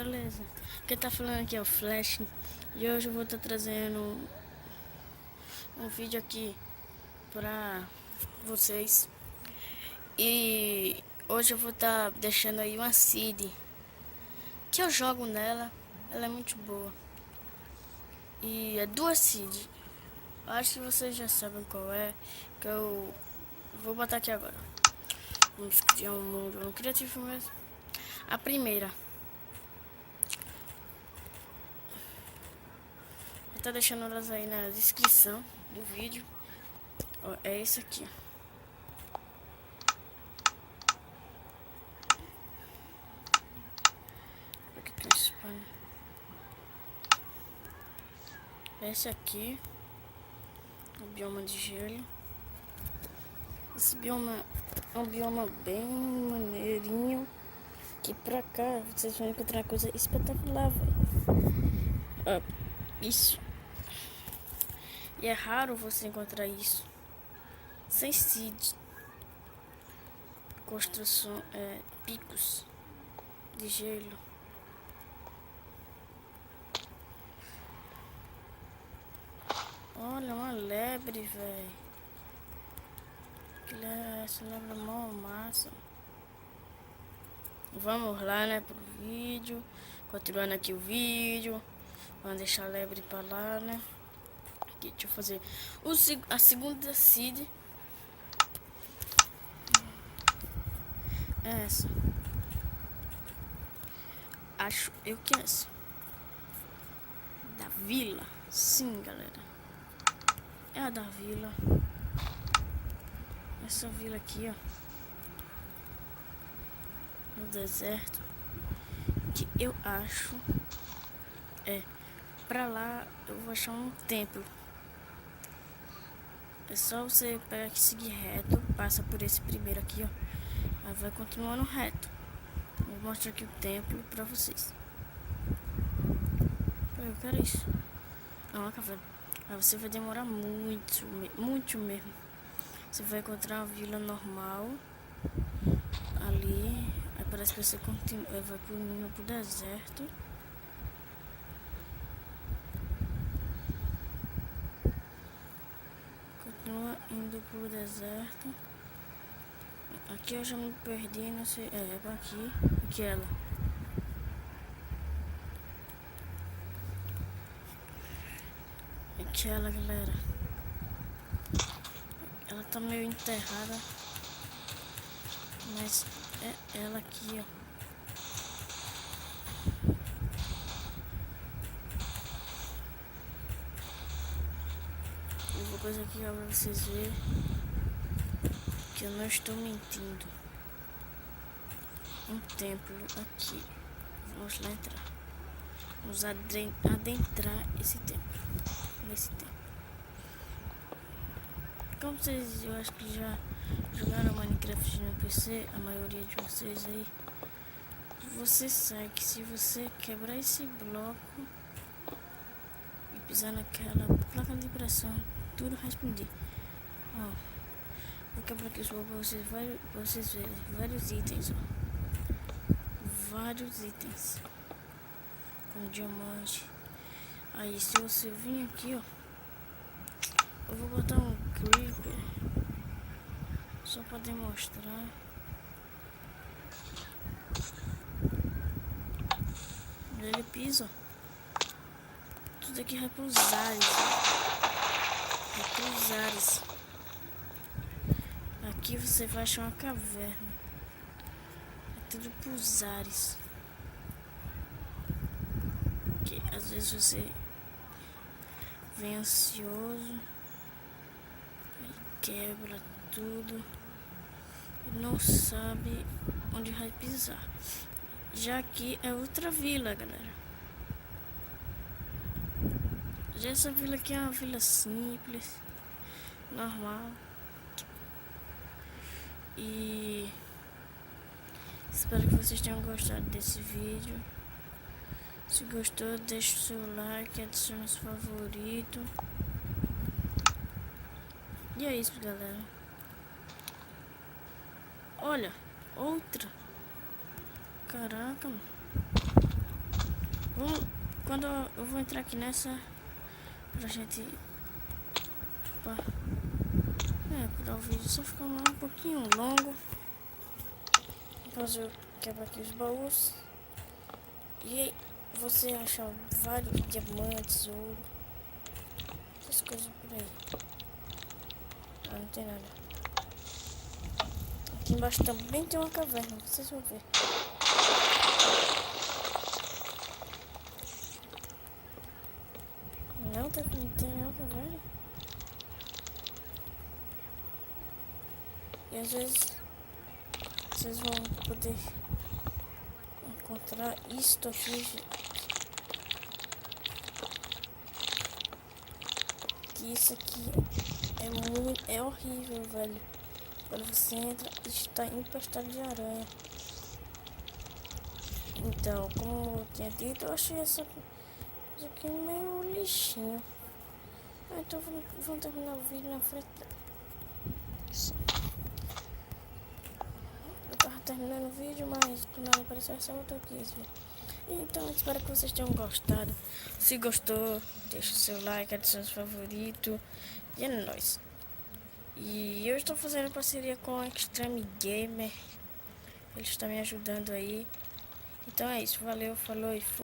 beleza? Quem tá falando aqui é o Flash. E hoje eu vou estar trazendo um vídeo aqui pra vocês. E hoje eu vou estar deixando aí uma seed que eu jogo nela. Ela é muito boa. E é duas seed. Acho que vocês já sabem qual é. Que eu vou botar aqui agora. Vamos criar um mundo no criativo mesmo. A primeira. Vou estar deixando elas aí na descrição do vídeo. Ó, é esse aqui. Aqui tem spam. Esse aqui. O bioma de gelo. Esse bioma é um bioma bem maneirinho. Que pra cá vocês vão encontrar coisa espetacular, velho. Isso. E é raro você encontrar isso. Sem seed. Construção, picos de gelo. Olha, uma lebre, velho. Essa lebre é mó massa. Vamos lá, né, pro vídeo. Continuando aqui o vídeo. Vamos deixar a lebre pra lá, né. Aqui, deixa eu fazer a segunda seed. É essa. Acho eu que é essa. Da vila. Sim, galera. É a da vila. Essa vila aqui, ó. No deserto. Que eu acho. Pra lá eu vou achar um templo. É só você pegar aqui e seguir reto. Passa por esse primeiro aqui, ó. Aí vai continuando reto. Vou mostrar aqui o templo pra vocês. Eu quero isso. Não, café. Aí você vai demorar muito mesmo. Você vai encontrar uma vila normal. Ali. Aí parece que você vai pro deserto. Continua indo pro deserto. Aqui eu já me perdi, não sei. É pra aqui. Aqui ela. Aqui ela, galera. Ela tá meio enterrada. Mas é ela aqui, ó. Eu vou coisa aqui ó, pra vocês verem que eu não estou mentindo. Um templo aqui. Vamos lá entrar. Vamos adentrar esse templo. Nesse templo. Como vocês, eu acho que já jogaram Minecraft no PC, a maioria de vocês aí, você sabe que se você quebrar esse bloco e pisar naquela placa de pressão, tudo vai explodir. Ó, vou quebrar aqui os blocos pra vocês verem vários itens, ó. Vários itens. Com diamante. Aí se você vir aqui, ó, eu vou botar um creeper só pra demonstrar. Ele pisa. Tudo aqui vai pros ares. Vai pros ares. Aqui você vai achar uma caverna. É tudo pros ares. Porque às vezes você vem ansioso. Quebra tudo e não sabe onde vai pisar. Já aqui é outra vila, galera. Já essa vila aqui é uma vila simples, normal. E espero que vocês tenham gostado desse vídeo. Se gostou, deixa o seu like, adicione os favoritos. E é isso, galera. Olha, outra. Caraca, mano. Quando eu vou entrar aqui nessa, pra gente... para o vídeo só ficar um pouquinho longo. Depois eu quebro aqui os baús. E você acha vários diamantes, ouro, essas coisas por aí. Ah, não tem nada. Aqui embaixo também tem uma caverna, vocês vão ver. Não tem nenhuma caverna. E às vezes vocês vão poder encontrar isto aqui. Que isso aqui é horrível, velho. Quando você entra, está empestado de aranha. Então, como eu tinha dito, eu achei isso aqui meio lixinho. Então vamos terminar o vídeo na frente. Eu tava terminando o vídeo, mas do nada apareceu essa outra aqui. Então, espero que vocês tenham gostado. Se gostou, deixa o seu like, adicione seu favorito. E é nóis. E eu estou fazendo parceria com a Extreme Gamer. Ele está me ajudando aí. Então é isso. Valeu, falou e fui.